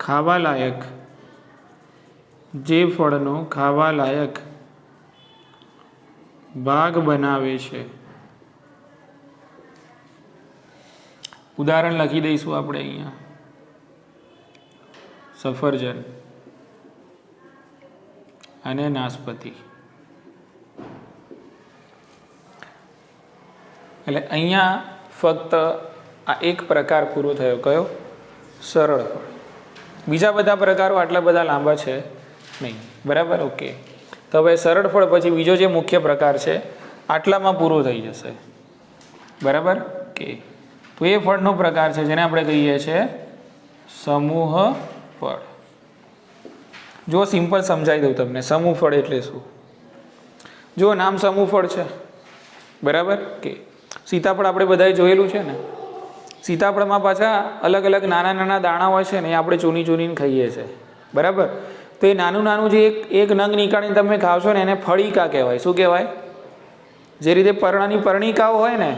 Speaker 1: ખાવા લાયક ભાગ બનાવે છે. ઉદાહરણ લખી દઈશું આપણે અહીંયા. સફરજન અને નાશપતિ. એટલે અહીંયા ફક્ત આ એક પ્રકાર પૂરો થયો. કયો? સરળ ફળ. બીજા બધા પ્રકારો આટલા બધા લાંબા છે નહીં. બરાબર? ઓકે. તો હવે સરળ ફળ પછી બીજો જે મુખ્ય પ્રકાર છે આટલામાં પૂરો થઈ જશે. બરાબર? ઓકે. તો એ ફળનો પ્રકાર છે જેને આપણે કહીએ છીએ સમૂહ ફળ. જો સિમ્પલ સમજાવી દઉં તમને, સમૂહ ફળ એટલે શું? જો નામ સમૂહ ફળ છે, બરાબર કે સીતાફળ આપણે બધાએ જોયેલું છે ને. સીતાફળમાં પાછા અલગ અલગ નાના નાના દાણા હોય છે ને, એ આપણે ચૂની ચૂનીને ખાઈએ છીએ, બરાબર. તો એ નાનું નાનું જે એક નંગ નીકાળીને તમે ખાવશો ને, એને ફળિકા કહેવાય. શું કહેવાય? જે રીતે પર્ણની પર્ણિકાઓ હોય ને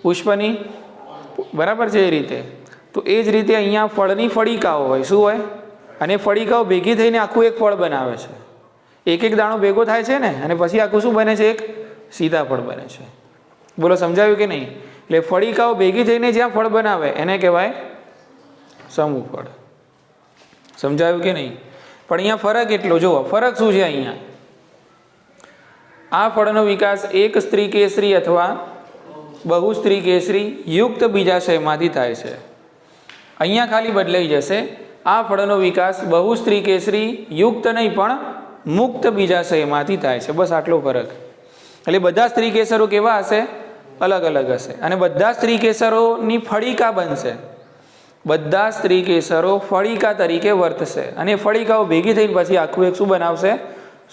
Speaker 1: પુષ્પની, બરાબર છે, એ રીતે. તો એ જ રીતે અહીંયા ફળની ફળિકાઓ હોય. શું હોય? અને ફળિકાઓ ભેગી થઈને આખું એક ફળ બનાવે છે. એક એક દાણો ભેગો થાય છે ને, અને પછી આખું શું બને છે? એક સીતાફળ બને છે. બોલો, સમજાયું કે નહીં? એટલે ફળિકાઓ ભેગી થઈને જ્યાં ફળ બનાવે એને કહેવાય સમૂહ ફળ. સમજાયું કે નહીં? પણ અહીંયા ફરક એટલો, જુઓ ફરક શું છે અહીંયા. આ ફળનો વિકાસ એક સ્ત્રી કેસરી અથવા બહુ સ્ત્રી કેસરી યુક્ત બીજાશયમાંથી થાય છે. અહીંયા ખાલી બદલાઈ જશે. આ ફળનો વિકાસ બહુ સ્ત્રી કેસરી યુક્ત નહીં પણ મુક્ત બીજાશયમાંથી થાય છે. બસ આટલો ફરક. એટલે બધા સ્ત્રી કેસરો કેવા હશે? અલગ અલગ હશે. અને બધા સ્ત્રી કેસરોની ફળિકા બનશે. બધા સ્ત્રી કેસરો ફળિકા તરીકે વર્તશે, અને ફળિકાઓ ભેગી થઈને પછી આખું એક શું બનાવશે?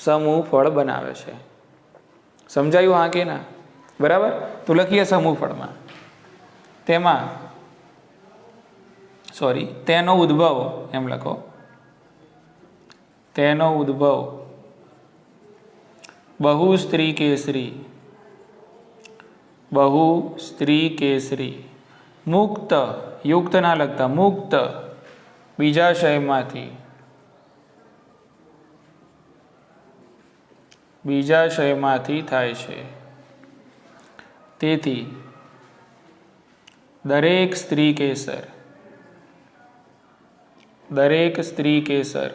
Speaker 1: સમૂહ ફળ બનાવે છે. સમજાયું? હા કે ના? બરાબર. તો લખીએ સમૂહ ફળમાં તેનો ઉદ્ભવ, એમ લખો. તેનો ઉદ્ભવ બહુ સ્ત્રી કેસરી મુક્ત, યુક્ત ના લખતા, મુક્ત બીજાશયમાંથી થાય છે. તેથી દરેક સ્ત્રી કેસર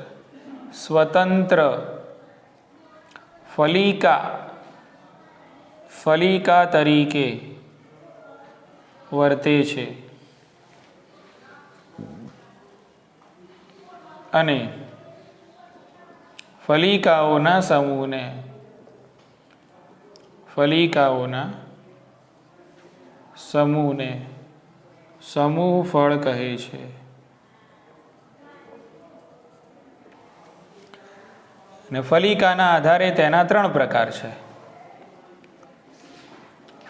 Speaker 1: સ્વતંત્ર ફલિકા તરીકે વર્તે છે, અને ફલિકાઓના સમૂહને સમૂહ ફળ કહે છે. અને ફલિકાના આધારે તેના 3 પ્રકાર છે.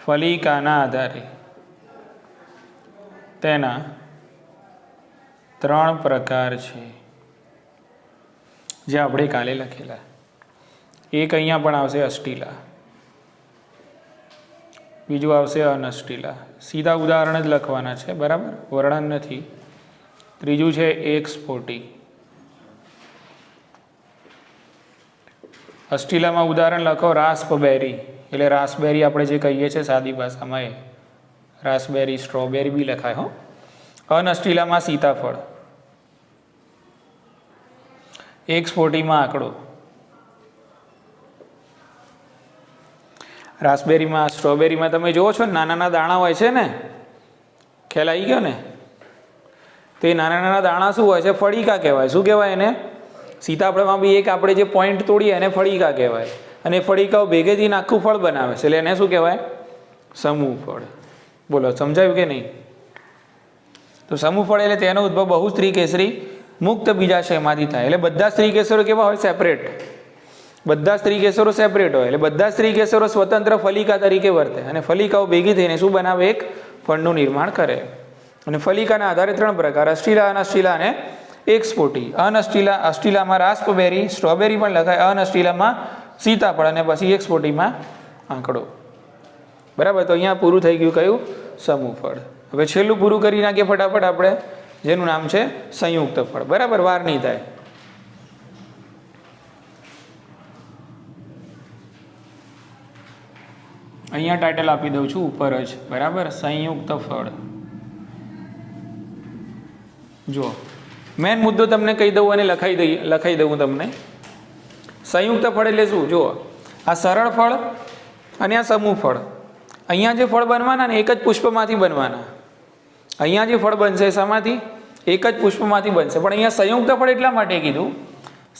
Speaker 1: ફલિકાના આધારે તેના 3 પ્રકાર છે, જે આપણે કાલે લખેલા. એક અહીંયા પણ આવશે અષ્ટિલા, બીજું આવશે અનષ્ટિલા. સીધા ઉદાહરણ જ લખવાના છે, બરાબર, વર્ણન નથી. ત્રીજું છે એક્સપોટી. અષ્ટિલામાં ઉદાહરણ લખો રાસ્પબેરી, એટલે રાસબેરી આપણે જે કહીએ છીએ સાદી ભાષામાં, એ રાસબેરી, સ્ટ્રોબેરી બી લખાય હો. અનષ્ટિલામાં સીતાફળ, એક્સપોટીમાં આંકડો, રાસબેરીમાં, સ્ટ્રોબેરીમાં તમે જુઓ છો ને નાના નાના દાણા હોય છે ને, ખ્યાલ આવી ગયો ને? તો એ નાના નાના દાણા શું હોય છે? ફળિકા કહેવાય. શું કહેવાય એને? સીતાફળમાં બી એક આપણે જે પોઈન્ટ તોડીએ એને ફળિકા કહેવાય. અને ફળિકાઓ ભેગેથી આખું ફળ બનાવે છે, એટલે એને શું કહેવાય? સમૂહ ફળ. બોલો, સમજાયું કે નહીં? તો સમૂહ ફળ એટલે તેનો ઉદ્ભવ બહુ સ્ત્રી કેસરી મુક્ત બીજાશયમાંથી થાય. એટલે બધા સ્ત્રી કેસરો કેવા હોય? સેપરેટ. બધા સ્ત્રી કેસરો સેપરેટ હોય. એટલે બધા સ્ત્રી કેસરો સ્વતંત્ર ફલિકા તરીકે વર્તે, અને ફલિકાઓ ભેગી થઈને શું બનાવે? એક ફળનું નિર્માણ કરે. અને ફલિકાના આધારે 3 પ્રકાર: અષ્ટિલા, અનષ્ટિલા અને એક્સપોટી. અષ્ટિલામાં રાસ્પબેરી, સ્ટ્રોબેરી પણ લખાય. અનષ્ટિલામાં સીતાફળ, અને પછી એક્સપોટીમાં આંકડો. બરાબર. તો અહીંયા પૂરું થઈ ગયું કયું? સમૂહ ફળ. હવે છેલ્લું પૂરું કરી નાખીએ ફટાફટ આપણે, જેનું નામ છે સંયુક્ત ફળ. બરાબર, વાર નહીં થાય. અહીંયા ટાઇટલ આપી દઉં છું ઉપર જ, બરાબર, સંયુક્ત ફળ. જો મેન મુદ્દો તમને કહી દઉં અને લખાઈ દઉં તમને. સંયુક્ત ફળ એટલે શું? જુઓ, આ સરળ ફળ અને આ સમૂહ ફળ. અહીંયા જે ફળ બનવાના ને એક જ પુષ્પમાંથી બનવાના. અહીંયા જે ફળ બનશે શામાંથી? એક જ પુષ્પમાંથી બનશે. પણ અહીંયા સંયુક્ત ફળ એટલા માટે કીધું,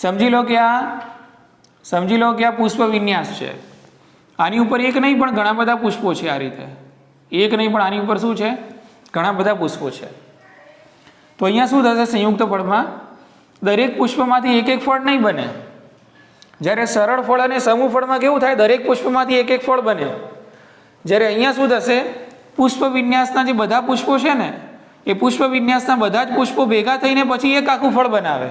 Speaker 1: સમજી લો કે આ પુષ્પ વિન્યાસ છે. આની ઉપર એક નહીં પણ ઘણા બધા પુષ્પો છે. આ રીતે એક નહીં પણ આની ઉપર શું છે? ઘણા બધા પુષ્પો છે. તો અહીંયા શું થશે? સંયુક્ત ફળમાં દરેક પુષ્પમાંથી એક ફળ નહીં બને. જ્યારે સરળ ફળ અને સમૂહ ફળમાં કેવું થાય? દરેક પુષ્પમાંથી એક ફળ બને. જ્યારે અહીંયા શું થશે, પુષ્પ વિન્યાસના જે બધા પુષ્પો છે ને એ પુષ્પ વિન્યાસના બધા જ પુષ્પો ભેગા થઈને પછી એક આખું ફળ બનાવે.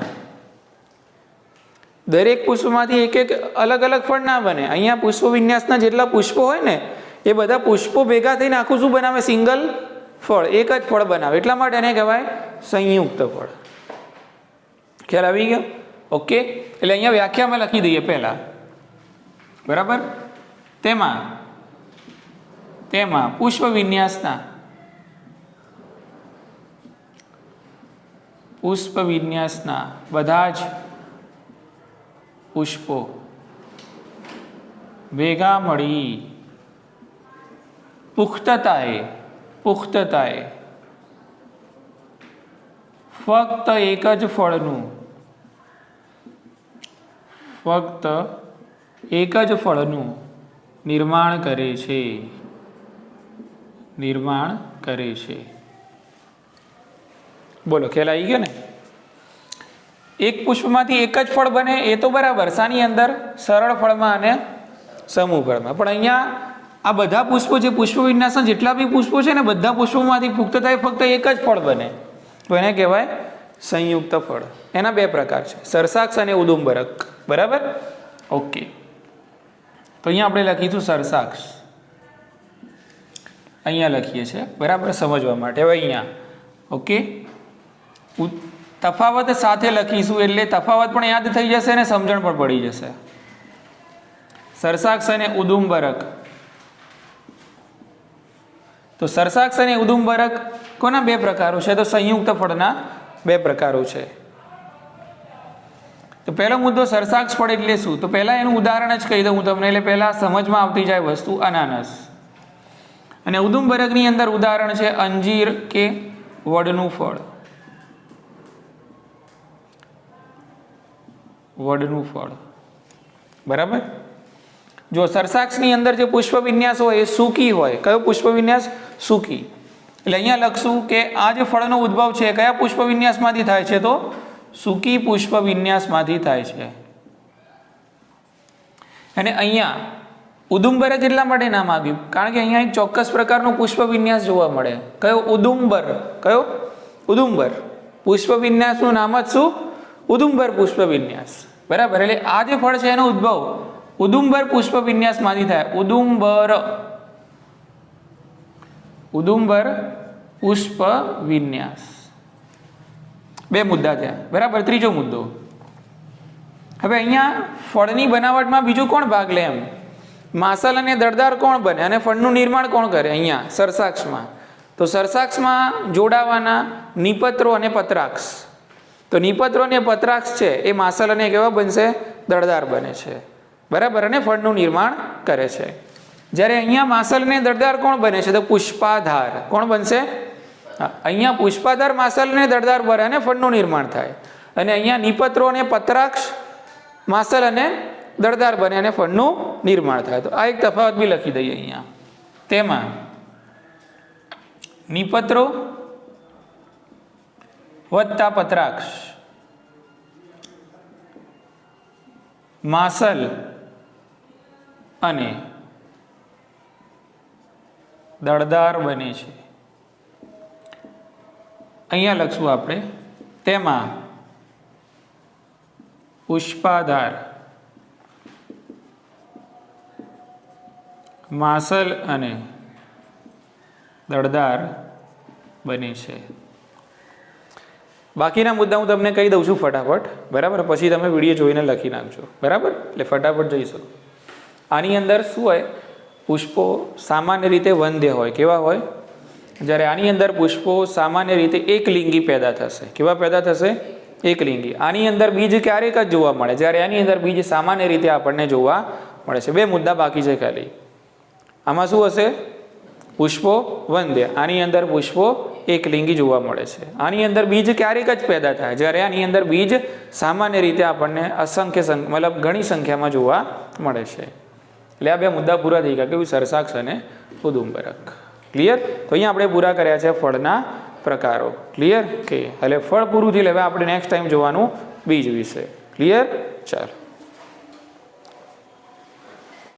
Speaker 1: દરેક પુષ્પમાંથી એક એક અલગ અલગ ફળ ના બને. અહીંયા પુષ્પ વિન્યાસના જેટલા પુષ્પો હોય ને એ બધા પુષ્પો ભેગા થઈને આખું શું બનાવે, સિંગલ ફળ, એક જ ફળ બનાવે. એટલા માટે એને કહેવાય સંયુક્ત ફળ. ખ્યાલ આવી ગયો? ઓકે. એટલે અહીંયા વ્યાખ્યામાં લખી દઈએ પહેલા, બરાબર. તેમાં પુષ્પ વિન્યાસના બધા જ પુષ્પો ભેગા મળી પુખ્તતાએ ફક્ત એક જ ફળનું નિર્માણ કરે છે. બોલો, ખ્યાલ આવી ગયો ને? એક પુષ્પમાંથી એક જ ફળ બને એ તો બરાબર, શાની અંદર, સરળ ફળમાં અને સમૂહ ફળમાં. પણ અહીંયા આ બધા પુષ્પો, જે પુષ્પ વિન્યાસના જેટલા બી પુષ્પો છે ને, બધા પુષ્પોમાંથી પુખ્તતાએ ફક્ત એક જ ફળ બને તો એને કહેવાય સંયુક્ત ફળ. એના બે પ્રકાર છે, સરસાક્ષ અને ઉદુંબરક. બરાબર? ઓકે. તો અહીંયા આપણે લખીશું સરસાક્ષ, અહીંયા લખીએ છીએ, બરાબર, સમજવા માટે. હવે અહીંયા ઓકે તફાવત સાથે લખીશું એટલે તફાવત પણ યાદ થઈ જશે અને સમજણ પણ પડી જશે. સરસાક્ષ અને ઉદુંબરક. તો સરસાક્ષ અને ઉદુંબરક કોના બે પ્રકારો છે? તો સંયુક્ત ફળના બે પ્રકારો છે. તો પહેલો મુદ્દો સરસાક્ષ ફળ એટલે શું? તો પહેલા એનું ઉદાહરણ જ કહી દઉં હું તમને, એટલે પહેલા સમજમાં આવતી જાય વસ્તુ. અનાનસ. અને ઉદુંબરકની અંદર ઉદાહરણ છે અંજીર કે વડનું ફળ. બરાબર. જો સરસાક્ષની અંદર જે પુષ્પ વિન્યાસ હોય એ સૂકી હોય. કયો પુષ્પ વિન્યાસ? સૂકી. એટલે અહીંયા લખશું કે આ જે ફળનો ઉદ્ભવ છે કયા પુષ્પ વિન્યાસમાંથી થાય છે? તો સૂકી પુષ્પ વિન્યાસમાંથી થાય છે. અને અહીંયા ઉદુંબરક એટલા માટે નામ આવ્યું કારણ કે અહીંયા એક ચોક્કસ પ્રકારનો પુષ્પ વિન્યાસ જોવા મળે. કયો? ઉદુંબર. કયો? ઉદુંબર. પુષ્પ વિન્યાસનું નામ જ શું? ઉદુંબર પુષ્પ વિન્યાસ. બરાબર. એટલે આ જે ફળ છે એનો ઉદ્ભવ ઉદુંબર પુષ્પ વિન્યાસમાંથી થાય. ઉદુંબર પુષ્પ વિન્યાસ. બે મુદ્દા થયા. બરાબર. ત્રીજો મુદ્દો, હવે અહીંયા ફળની બનાવટમાં બીજું કોણ ભાગ લે? એમ માસલ અને દળદાર કોણ બને અને ફળનું નિર્માણ કોણ કરે? અહીંયા સરસાક્ષમાં. તો સરસાક્ષમાં જોડાવાના નિપત્રો અને પત્રાક્ષ. તો નિપત્રો અને પત્રાક્ષ છે એ માસલ અને કેવા બનશે? દળદાર બને છે. બરાબર. અને ફળનું નિર્માણ કરે છે. જ્યારે અહીંયા માસલ અને દળદાર કોણ બને છે? તો પુષ્પાધાર. કોણ બનશે? અહીંયા પુષ્પાધાર માસલ અને દળદાર બને અને ફળનું નિર્માણ થાય. અને અહીંયા નિપત્રો અને પત્રાક્ષ માસલ અને દળદાર બને અને ફળનું નિર્માણ થાય. તો આ એક તફાવત બી લખી દઈએ અહીંયા. તેમાં નિપત્રો વત્તા પત્રાક્ષ માસલ અને દળદાર બને છે. અહીંયા લખશું આપણે તેમાં પુષ્પાધાર માસલ અને દળદાર બને છે. બાકીના મુદ્દા હું તમને કહી દઉં છું ફટાફટ. બરાબર. પછી તમે વિડીયો જોઈને લખી નાખજો. બરાબર. એટલે ફટાફટ જઈશું. આની અંદર શું હોય? પુષ્પો સામાન્ય રીતે વંધ્ય હોય. કેવા હોય? જ્યારે આની અંદર પુષ્પો સામાન્ય રીતે એકલિંગી પેદા થશે. કેવા પેદા થશે? એકલિંગી. આની અંદર બીજ ક્યારેક જ જોવા મળે, જ્યારે આની અંદર બીજ સામાન્ય રીતે આપણને જોવા મળે છે. બે મુદ્દા બાકી છે ખાલી. આમાં શું હશે? પુષ્પો વંધ્ય. આની અંદર પુષ્પો એકલિંગી જોવા મળે છે. આની અંદર બીજ ક્યારેક જ પેદા થાય, જ્યારે આની અંદર બીજ સામાન્ય રીતે આપણને અસંખ્ય મતલબ ઘણી સંખ્યામાં જોવા મળે છે. એટલે આ બે મુદ્દા પૂરા થઈ ગયા. કેવું? સરસાક્ષ અને ઉદુંબરક. ક્લિયર? તો અહીંયા આપણે પૂરા કર્યા છે ફળના પ્રકારો. ક્લિયર? કે એટલે ફળ પૂરું થયું. હવે આપણે નેક્સ્ટ ટાઈમ જોવાનું બીજ વિશે. ક્લિયર? ચાલો.